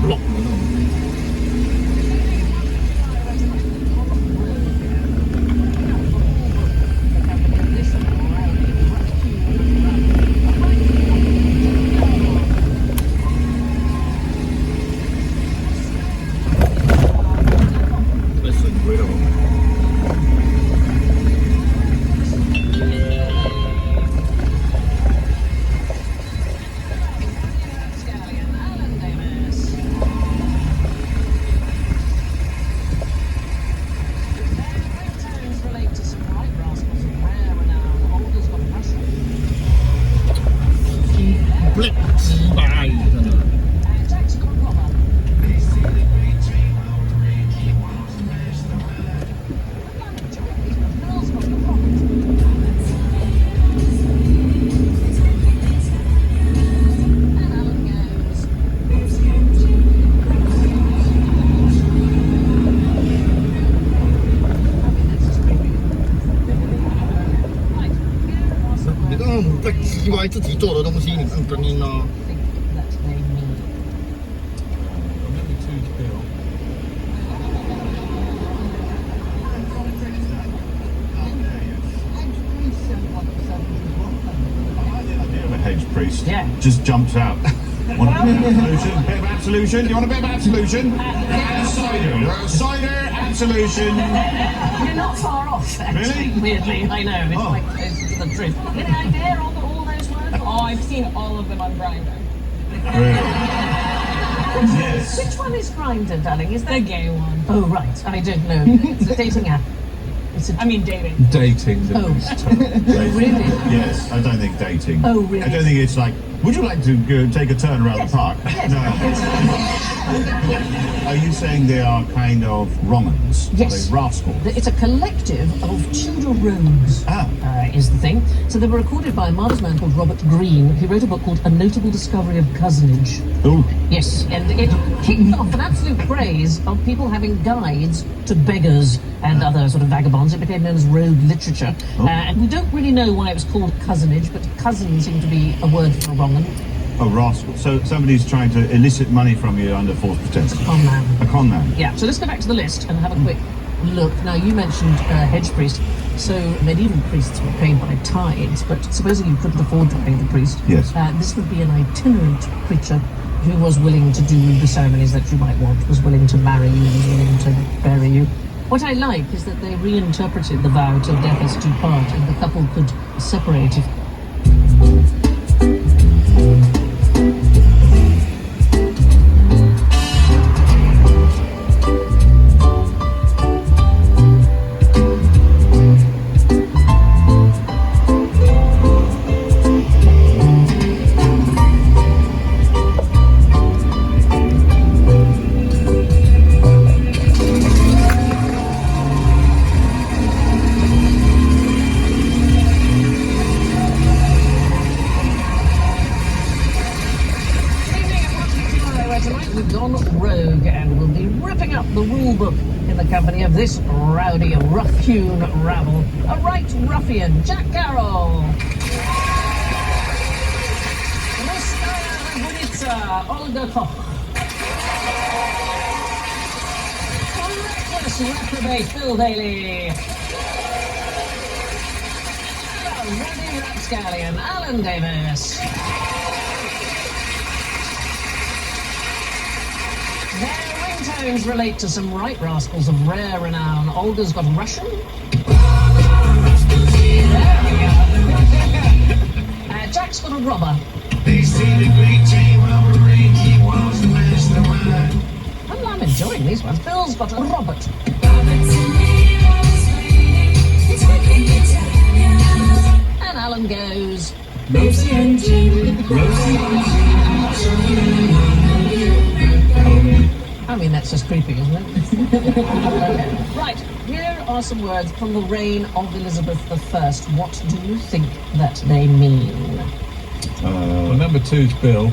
block มันเนาะ That's incredible. Black 鸡巴真的。你看Black 鸡巴自己做的东西，你看声音啊。Hedge priest. Yeah. Just jumps out. Want a bit of absolution? Bit of absolution? Do you want a bit of absolution? And cider. Cider, absolution. You're not far off, actually. Really? Weirdly, I know. It's Oh. quite close to the truth. Any idea on all those words? Oh, I've seen all of them on Grindr. Really? Yes. Which one is Grindr, darling? Is The that... gay one. Oh, right. I don't know. It's a dating app. It's a... I mean, dating. Dating the Oh. Really? Yes, I don't think dating. Oh, really? I don't think it's like, would you like to go take a turn around Yes. the park? Yes. No. Are you saying they are kind of wrong-uns? Yes. Are they rascals? It's a collective of Tudor rogues, Ah. is the thing. So they were recorded by a marvellous man called Robert Greene, who wrote a book called A Notable Discovery of Cozenage. Oh, Yes, and it kicked off an absolute craze of people having guides to beggars and other sort of vagabonds. It became known as rogue literature. Oh. And we don't really know why it was called cozenage, but cousin seemed to be a word for a wrong one. a rascal. So somebody's trying to elicit money from you under false pretense. Con man. A con man. Yeah, so let's go back to the list and have a quick look. Now, you mentioned hedge priest. So medieval priests were paid by tithes, but supposing you couldn't afford to pay the priest, Yes. this would be an itinerant preacher who was willing to do the ceremonies that you might want, was willing to marry you, was willing to bury you. What I like is that they reinterpreted the vow till death us do part, and the couple could separate if we've gone rogue and we'll be ripping up the rule book in the company of this rowdy, rough-hewn rabble. A right ruffian, Jack Carroll. Rostaya Ragunica, Olga Koch. Reckless reprobate, Phil Daly. Ruddy Rapscallion, Alan Davis. Their ringtones relate to some right rascals of rare renown. Olga's got Russian. There we go. Jack's got a robber. I'm enjoying these ones. Bill's got a Robert. And Alan goes. Rosie and Jim, Rosie and I mean, that's just creepy, isn't it? Right, here are some words from the reign of Elizabeth I. What do you think that they mean? Well, number two's Bill.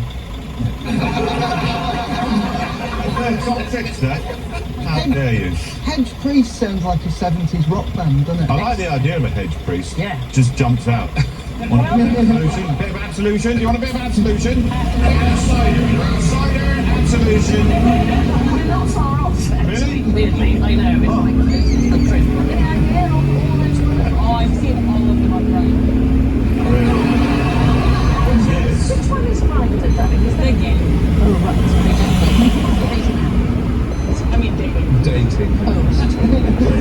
Fix that. How dare you? Hedge Priest sounds like a 70s rock band, doesn't it? I like the idea of a hedge priest. Yeah. Just jumps out. Want a bit of absolution? Bit of absolution? Do you want a bit of absolution? Cider. Cider, absolution. solution. We're not far off, actually, Really? weirdly. I know, it's like this is the truth. Yeah, all those were- Oh, I've seen all of them on Grindr. Yes. Which one is Grindr, darling? Is The that game. Oh, right. Dating app. I mean, dating. Dating. Oh,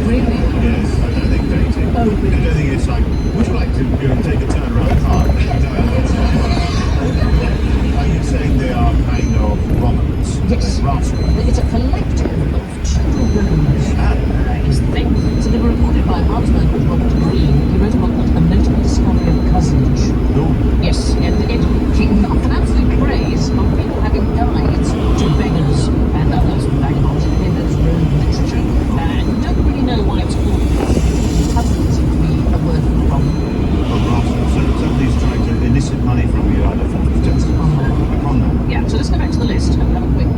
really? Yes, I don't think dating. Oh, really? I don't think it's like, would you like to take a turn around car? Are you saying they are kind of Romans? Yes. Rascals? It's a collective of children. Is the thing. So they were recorded by a Hartsman called Robert Greene. He wrote a book called A Notable Discovery of Cousinage. No. Yes, and it kicked off an absolute craze of people having guides to beggars and others vagabonds in this road literature. And don't really know why it's called cousins. Cousins seem to be a word for the problem. Oh, rascals. So somebody's trying to elicit money from you out of just On that. upon that. Yeah, so let's go back to the list and have a quick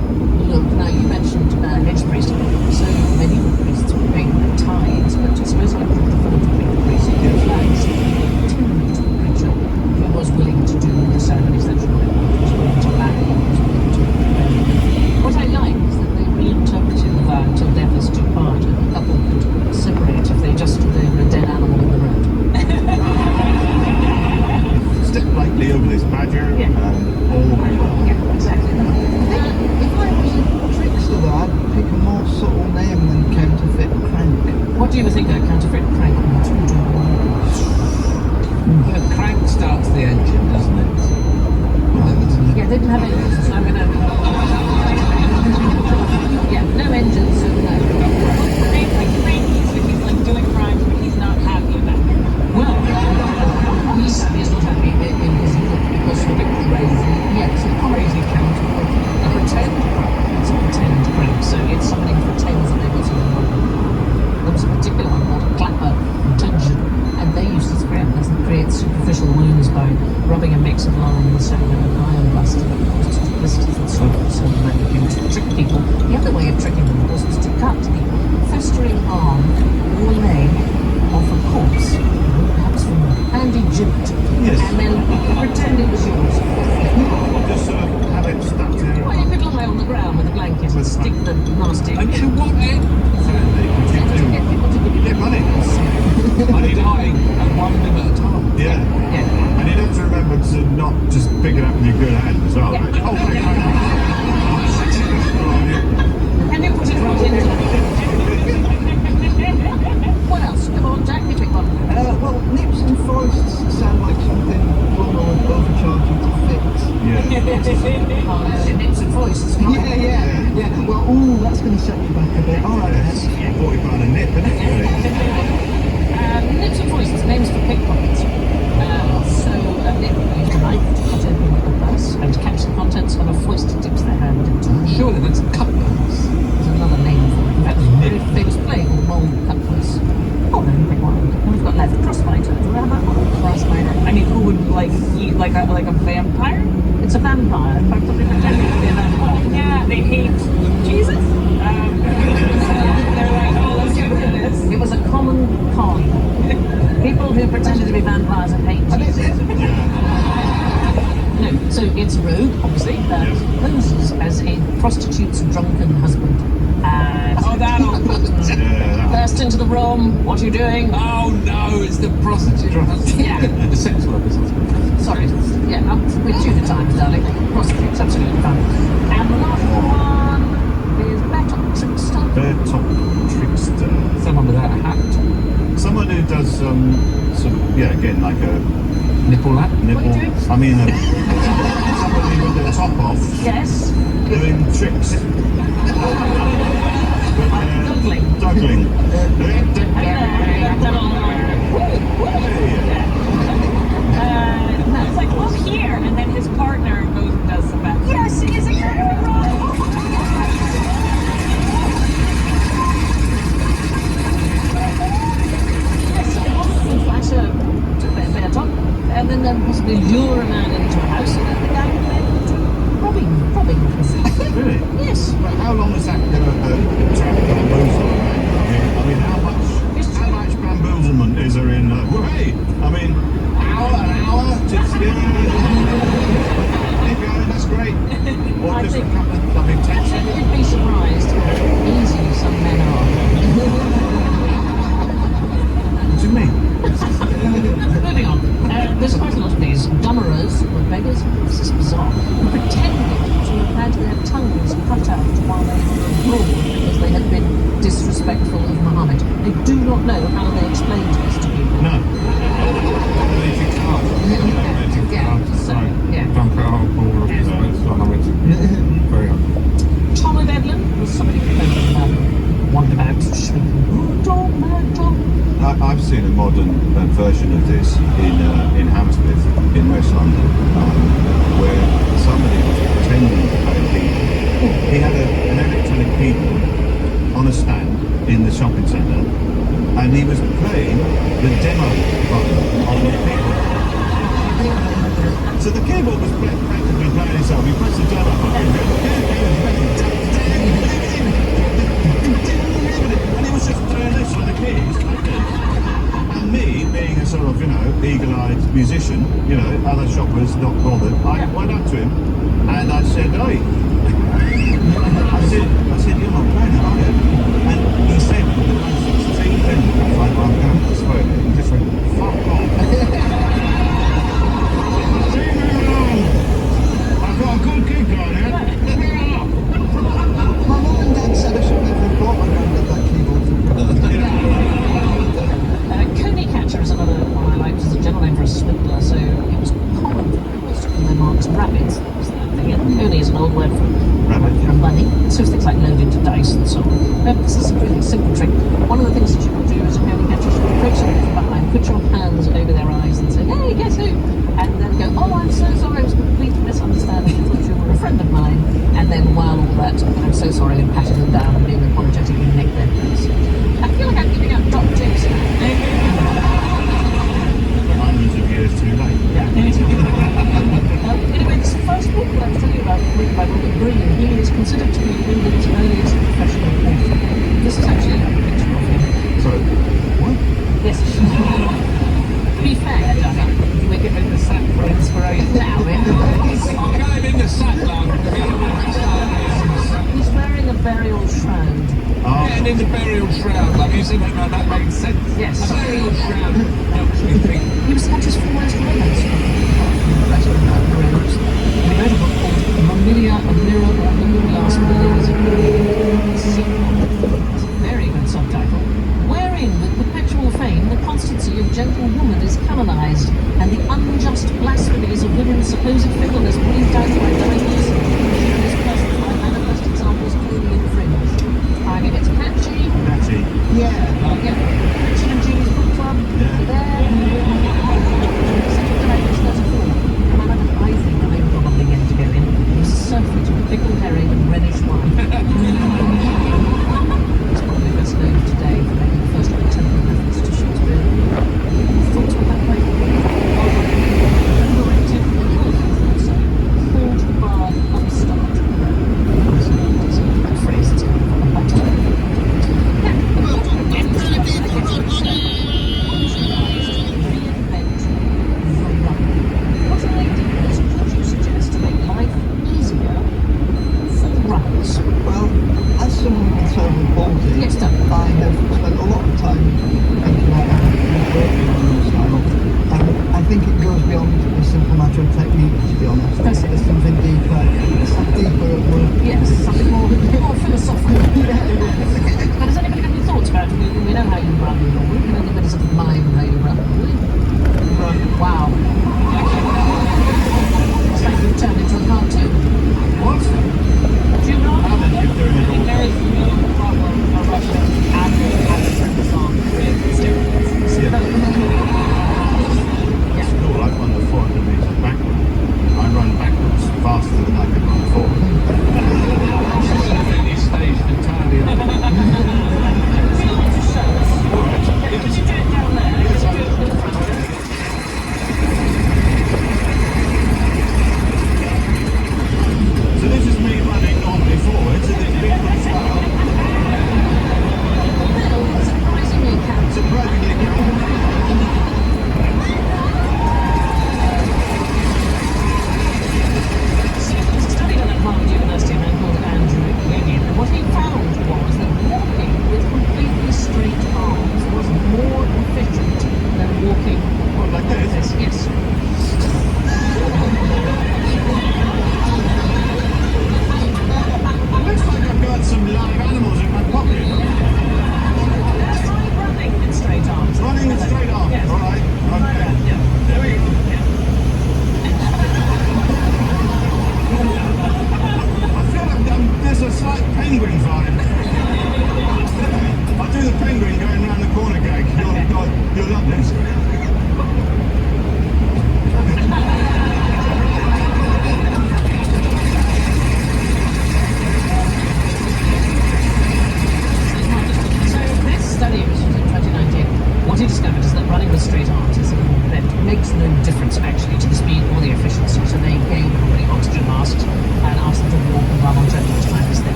look. Now, you mentioned hedge priest. So medieval priests were paying their tithes, but I suppose like the philanthropic priest, flags, tended to a preacher who was willing to do the ceremonies that you might want, was willing to marry, was willing to marry. What I like is that they reinterpreted the vow until death us do part, and the couple could separate if they just stood over a dead animal in the road. Step lightly over this badger Yeah. and all will be well. Yeah, exactly. If I was a trickster, though, I'd pick a more subtle name than counterfeit crank. What do you think a counterfeit crank would do? The crank starts the engine, doesn't it? Yeah, they didn't have engines, so I'm gonna. Yeah, no engines, so no. Crank, like cranky, so he's like doing crimes, but he's not happy about it. Well, he's not happy in his look because of the crazy. Yeah, it's a crazy counterfeit. A pretend crank. It's a pretend crank, so it's somebody who pretends that they've got something wrong. There was a particular one called a clapper dungeon, and they used to spray unpleasant, create superficial wounds by rubbing a mix of lime and soda and iron rust and blisters and so on that became to trick people. The other way of tricking them, of course, was to cut the festering arm or leg off a corpse, perhaps from Andy Gibbet, Yes. and then pretend it was yours. Just sort of have it stuck to Well, you could lie on the ground with a blanket and stick the nasty. And to what end? To get people to give you Get money. Money dying and one of them at a time. Yeah. Yeah. And you have to remember to not just pick it up with your good hand as well. Yeah. Oh, my God. And you put it right into What else? Come on, Jack, you pick one. Well, nips and forests sound like something Bruno would overcharge you to fix. Yeah. Oh, no, nips and foists. Yeah. Well, ooh, that's going to set you back a bit. All right, Yes. then. £40 a nip, isn't it? Nips and foists, names for pickpockets. So a nip used a knife to cut open a purse and catch the contents of a foist dips their hand into. Surely that's cutlass. There's another name for it. In fact, there's a very famous play called Moll Cutlass. Oh, then pick one. And we've got left Crossbiter. Do you have that one? Crossbiter. I mean, who would like eat like a vampire? It's a vampire, practically pretending to be a vampire. Yeah, they hate Jesus. They're like, oh, let's get rid of this. It was a common con. People who pretended to be vampires and hate Jesus. No, so it's rogue, obviously, that poses as a prostitute's drunken husband. Oh, that'll. Yeah. Burst into the room. What are you doing? Oh no, it's the prostitute husband. Yeah. The sex worker's husband. Sorry. Yeah, we're due the times, darling. Prostitute's absolutely fun. And the last one is Battle Trickster. Bear top trickster. Someone without a hat. Someone who does sort of, yeah, again, like a Nipple lap. nipple. What are you doing? I mean, somebody with their top off Yes. doing tricks. Duckling. Duckling. It's like, well, here, and then his partner goes and does some bad. Yes, it is exactly right. Yes, a woman can flash a bear top and then possibly lure a man into a house and then the guy can then do robbing him. Really? Yes. But how long is that going to track bamboozle? I mean, how much bamboozlement is there in? Well, hey, I mean, an hour. Just keep going. That's great. Or I just a think- couple of intense disrespectful of Muhammad. They do not know how they explain this to people. No. Electric cars. Electric Yeah, cars. so, yeah. Dump it out, all of this. Very hard. Tom of Edlin was somebody who wandered about shrieking, "Oh, Tom, mad Tom." I've seen a modern version of this in Hammersmith in West London, where somebody was pretending to play a keyboard. He had an electronic keyboard on a stand in the shopping centre, and he was playing the demo button on the keyboard. So the keyboard was practically playing itself. He pressed the demo button, and he was just doing this on the keys. And me, being a sort of, eagle-eyed musician, other shoppers not bothered, I went up to him and I said, "Hey," I said, "You're not playing it, are you?" And he said, with the most extreme thing, like, "I'm going to swear," he just went, "Fuck off." I've got a good gig going here. Let me alone. My mum and dad said I should never have bought my granddad that keyboard for Coney Catcher is another one I like, which is a general name for a swindler, so it was common for people to call their marks rabbits. That was that thing. Coney is an old word for Rabbit. for money, so things like load into dice and so on. This is a really simple trick. One of the things that you can do as a Coney Catcher is approach somebody from behind, put your hands over their eyes and say, "Hey, guess who?" And then go, "Oh, I'm so sorry, I was completely misunderstanding. I thought you were a friend of mine." And then while all that, "I'm so sorry," and patting them down and being apologetic, you nick their purse. I feel like I'm giving out drop tips. Hundreds of years too late. Anyway, this first book that I was telling you about, written by Robert Greene, he is considered to be England's earliest professional author. This is actually a picture of him. Sorry. What? Yes. To be fair, Donna, we're giving the sack for inspiration now. I'll get him in the sack, love. He's wearing a burial shroud. Getting in the burial shroud, love. You said that made sense. Yes. A burial shroud helps me think. He was not his foremost romance. He wrote a book called Mamilia, a Mirror or the Glass Millions of It's a very good subtitle. Wherein, with perpetual fame, the constancy of gentle woman is canonized, and the unjust blasphemies of women's supposed fickleness breathed out by divers this person by manifest examples clearly infringed. I mean, it's catchy. Catchy. Yeah. Yeah. Richard and Julie's book club. Yeah. There. Such a delightful metaphor. I think I would probably get to go in. It was surfeit with pickled herring and Rhenish wine. It's probably best known today for making the first contemporary reference to Shakespeare. Thoughts about that play? Underrated. Cold bar upstart. It's a phrase that's kind of a What ideas would you suggest to make life easier for runners? Well, as someone with cerebral palsy, Yes, sir. I have spent a lot of time thinking about how to work in running style. And I think it goes beyond a simple matter of technique, to be honest. Does it? There's something deeper. Deeper at work. Yes, something more philosophical. But has anybody got any thoughts about it? We know how you run normally. Can anybody sort of mind how you run normally? Wow. It's like you've turned into a cartoon. What? Do you run? You're doing it all. There is no problem of Russia after the song with steroids. It's cool. I've run the 400 metres backward. I run backwards faster than I can run forward. He stays entirely up. Could you do it down there? Could you do it in the front?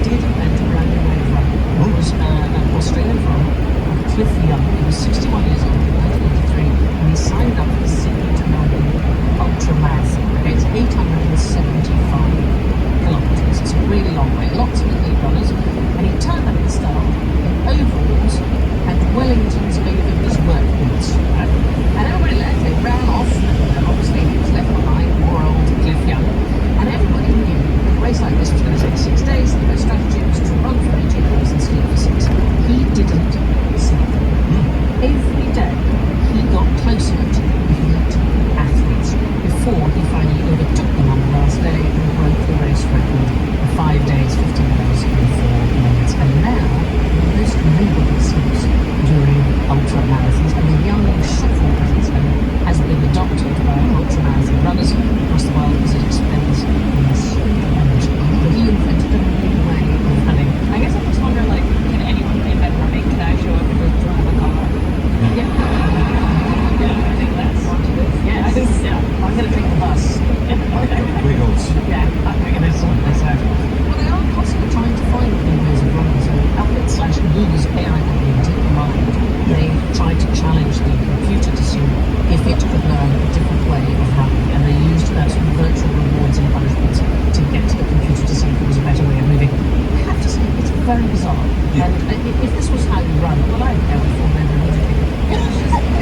did invent a brand new way of running. It was an Australian farmer called Cliff Young. He was 61 years old in 1983, and he signed up for the Sydney to Melbourne Ultra Marathon. Okay, it's 875 kilometres. It's a really long way. Lots of elite runners. And he turned up at the start in overalls and Wellingtons made of his work boots. Right? And everybody left. They ran off, and obviously he was left behind, poor old Cliff Young. And everybody knew a race like this was going to take 6 days. The best strategy was to run for 18 hours and sleep for 6. He didn't sleep. Every day he got closer to elite athletes before he finally overtook them on the last day and broke the race record of 5 days, 15 hours and 4 minutes. And now, most nobody sleeps during ultra marathons, and the young shuffle pattern has been adopted by ultra marathon runners across the world because it expends less energy. But he invented a new way of running. I guess I'm just wondering, like, can anyone invent running? Can I show up and just drive a car? Yeah. Yeah, I think that's what it is. Yes. Yeah. I'm going to take the bus. Wiggles. Yeah, I'm going to sort this out. Well, they are constantly trying to find new ways of running. So Outlet/Google's AI company DeepMind, they tried to challenge the computer to see if it could learn a different way of running, and they used sort of virtual rewards and punishments to get the computer to see if it was a better way of moving. I have to say, it's very bizarre. Yeah. And if this was how you run, well, I'd go before they were immediately.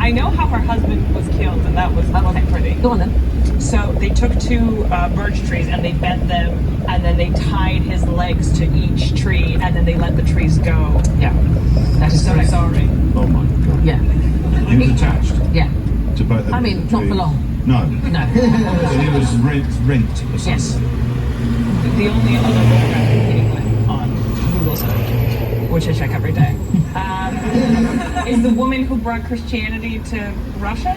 I know how her husband was killed, and that was quite pretty. Go on then. So they took two birch trees and they bent them, and then they tied his legs to each tree, and then they let the trees go. Yeah. That is So correct. sorry. Oh my god. Yeah. He was attached Yeah. to both of them. I mean, not for long. No. No. So he was rent or something. Yes. The only other book I'm competing with on Google search, which I check every day, is the woman who brought Christianity to Russia.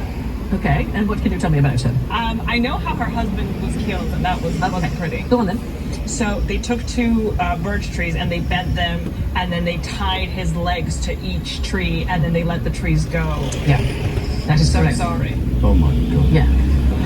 Okay, and what can you tell me about her? I know how her husband was killed, and that was quite pretty. Go on then. So they took two birch trees and they bent them, and then they tied his legs to each tree, and then they let the trees go. Yeah. That is So correct. sorry. Oh my god. Yeah.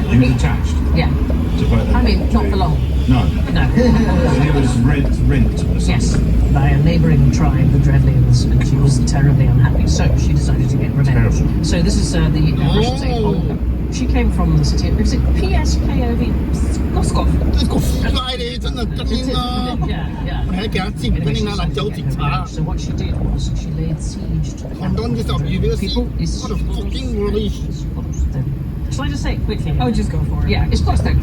He was attached Yeah. to both of them. I mean, not for long. No. No. So he was rent or something. Yes. By a neighbouring tribe, the Drevlians, and she was terribly unhappy, so she decided to get revenge. Terrible. So this is the Russian saying, Olga. She came from the city of, is it PSKOV? Pskov. 这个死赖的，真的跟你呢， Yeah, yeah. 还给他进，跟 Anyway, 你 she 拿来 decided 叫 to 警 get 察 revenge. So what she did was she laid siege to the Condone yourself, you will see people. what a fucking release. Shall I just say it quickly? Oh, just go for it. Yeah, it's close then.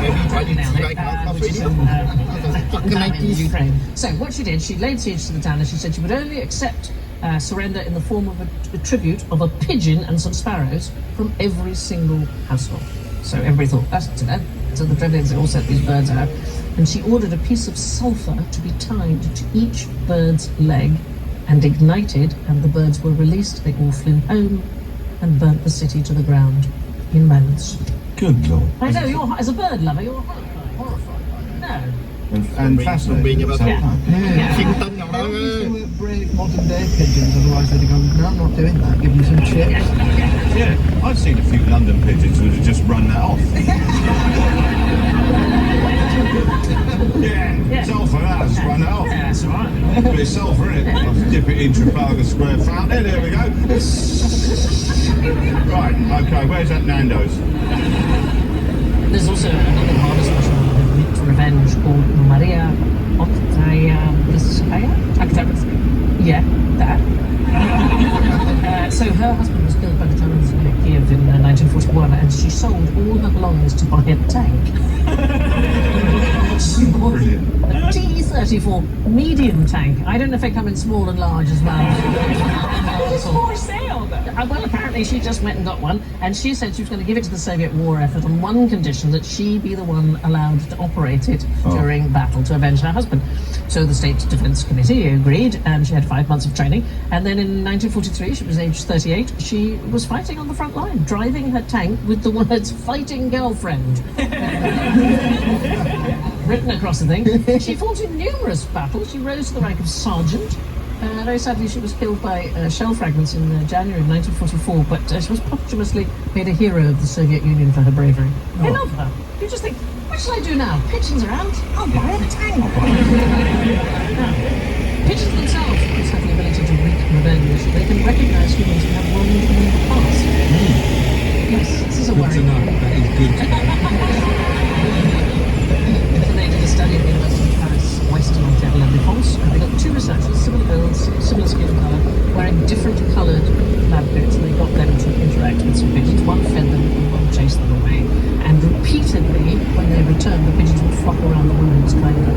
Maybe try to see like half radio. Fucking like this. Ukraine. So what she did, she laid siege to the town, and she said she would only accept surrender in the form of a tribute of a pigeon and some sparrows from every single household. So everybody thought, that's to them. So the Drevlians all sent these birds out, and she ordered a piece of sulphur to be tied to each bird's leg and ignited, and the birds were released. They all flew home and burnt the city to the ground in moments. Good lord. I know, you're, as a bird lover, you're horrified. No. And fascinating. Yeah. So, Yeah. Chim tinh nào đó. Those brave modern day pigeons, otherwise they'd have gone, no, I'm not doing that, give me some chips. yeah, I've seen a few London pigeons who have just run that off. yeah, sulphur, that's run that off. Yeah, that's right. Bit of sulphur in it. I'll dip it in Trafalgar Square fountain. There we go. Right, okay, where's that Nando's? There's also another marvelous Russian woman who wreaked revenge called Maria Oktyabrskaya. Yeah, that. So her husband was killed by the Germans near Kiev in 1941, and she sold all her belongings to buy a tank. She bought a T-34 medium tank. I don't know if they come in small and large as well. It's for sale, though. Well, apparently she just went and got one, and she said she was going to give it to the Soviet war effort on one condition, that she be the one allowed to operate it during battle to avenge her husband. So the State Defence Committee agreed, and she had 5 months of training. And then in 1943, she was aged 38, she was fighting on the front line, driving her tank with the words "fighting girlfriend" written across the thing. She fought in numerous battles. She rose to the rank of sergeant. Very sadly, she was killed by shell fragments in January of 1944, but she was posthumously made a hero of the Soviet Union for her bravery. I love her. You just think, what shall I do now? Pigeons are out. I'll buy a tank. Now, pigeons themselves also have the ability to wreak revenge. They can recognise humans who have wronged them in the past. Yes, this is a Good worry. to know. That is good to know. So they did a study at the University of Paris, Western Ontario and France, and they got two researchers, similar builds, similar skin colour, wearing different coloured lab coats, and they got them to interact with some pigeons. One fed them and one chased them away. And repeatedly, when they returned, the pigeons would flock around the wounds kind of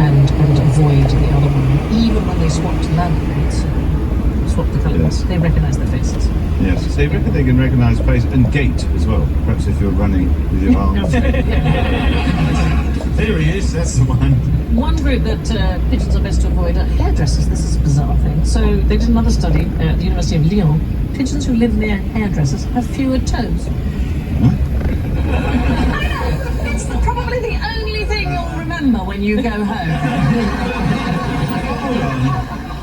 and avoid the other one. Even when they swapped lab coats, swapped the colour, Yes. they recognised their faces. Yes, they reckon they can recognise face and gait as well. Perhaps if you're running with your arms. There he is, that's the one. One group that pigeons are best to avoid are hairdressers. This is a bizarre thing. So they did another study at the University of Lyon. Pigeons who live near hairdressers have fewer toes. It's probably the only thing you'll remember when you go home.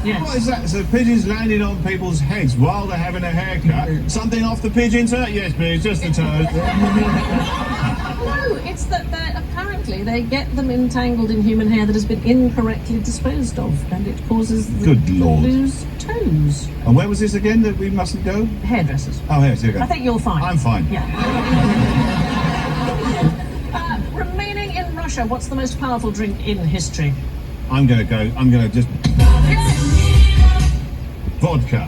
Yes. What is that? So pigeons landing on people's heads while they're having a haircut? Something off the pigeon's head? Yes, please, just the toes. No, it's that apparently they get them entangled in human hair that has been incorrectly disposed of, and it causes them Good to Lord. lose toes. And where was this again that we mustn't go? Hairdressers. Oh, yes, here we go. I think you're fine. I'm fine. Yeah. Remaining in Russia, what's the most powerful drink in history? I'm going to just... Vodka.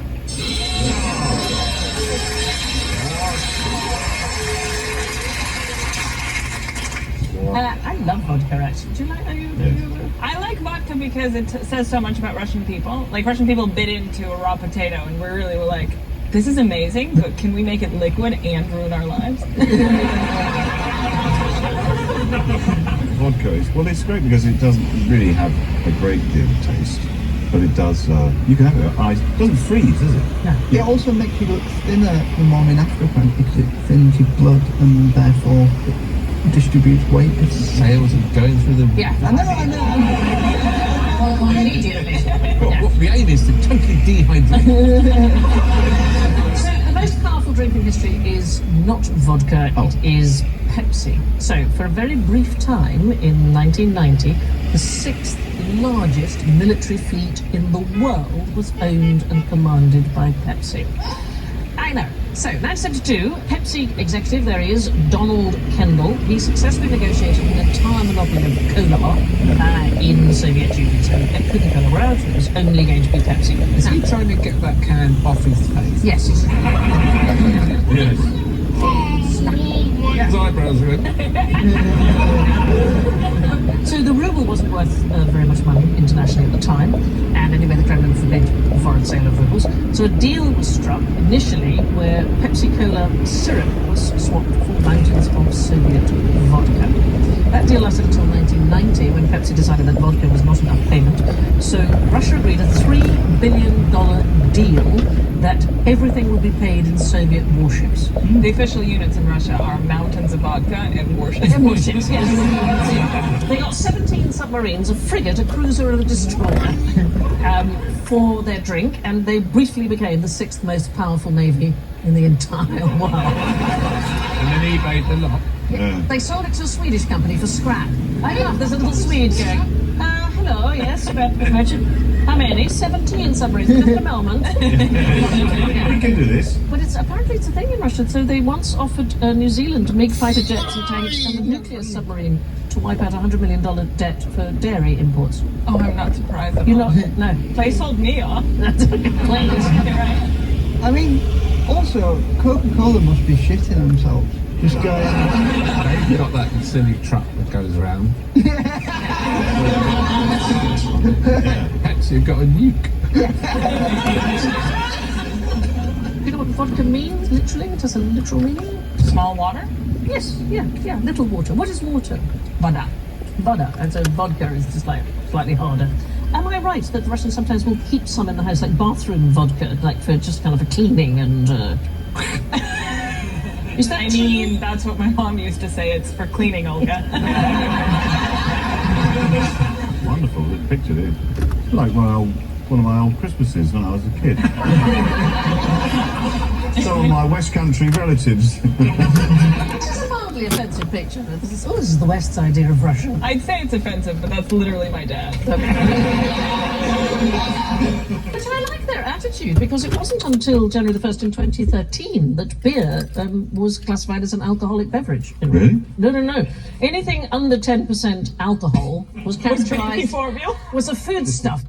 I love vodka, actually. Do you like that? I like vodka because it says so much about Russian people. Like, Russian people bit into a raw potato and we're really like, this is amazing, but can we make it liquid and ruin our lives? Vodka is... Well, it's great because it doesn't really have a great deal of taste. But it does... you can have it ice. It doesn't freeze, does it? No. It also makes you look thinner the morning after, apparently, because it thins your blood and therefore it distributes weight. Sales are going through the... Yeah. I know. Immediately. What the aim is to totally dehydrate. So the most powerful drink in history is not vodka, it is Pepsi. So for a very brief time in 1990, the sixth largest military fleet in the world was owned and commanded by Pepsi. I know. So, 1972, Pepsi executive, there he is, Donald Kendall. He successfully negotiated an entire monopoly of cola in the Soviet Union. So, Coca-Cola were out, it was only going to be Pepsi. Is he trying to get that can off his face? Yes. Yes. His eyebrows are in. So the ruble wasn't worth very much money internationally at the time, and anyway the Kremlin forbade the foreign sale of rubles. So a deal was struck initially where Pepsi Cola syrup was swapped for mountains of Soviet vodka. That deal lasted until 1990 when Pepsi decided that vodka was not enough payment. So Russia agreed a $3 billion deal that everything would be paid in Soviet warships. The official units in Russia are mountains of vodka and warships. Warships, yes. They got 17 submarines, a frigate, a cruiser, and a destroyer for their drink, and they briefly became the 6th most powerful navy in the entire world. And then eBayed the lot. Yeah. They sold it to a Swedish company for scrap. I love there's a little Swede going, hello, yes, but how many? 17 submarines, just a moment. We can do this. But apparently it's a thing in Russia. So they once offered New Zealand MiG fighter jets and tanks and a nuclear submarine to wipe out $100 million debt for dairy imports. Oh, I'm not surprised at You all. know, no. They sold me off. That's a complaint. Right? I mean, also, Coca-Cola must be shitting themselves. Just going, They've got that silly truck that goes around. Pepsi have got a nuke. You know what vodka means, literally? It has a literal meaning. Small water? Yes, yeah, little water. What is water? Vada. Vada. And so vodka is just like slightly harder. Am I right that the Russians sometimes will keep some in the house, like bathroom vodka, like for just kind of for cleaning and... Is that I mean, that's what my mom used to say. It's for cleaning, Olga. Wonderful, the picture there. It's like one of my old Christmases when I was a kid. Some of my West Country relatives. It's a mildly offensive picture. This is the West's idea of Russia. I'd say it's offensive, but that's literally my dad. But I like their attitude because it wasn't until January the 1st in 2013 that beer was classified as an alcoholic beverage. Really? No. Anything under 10% alcohol was categorized Formula. was a foodstuff.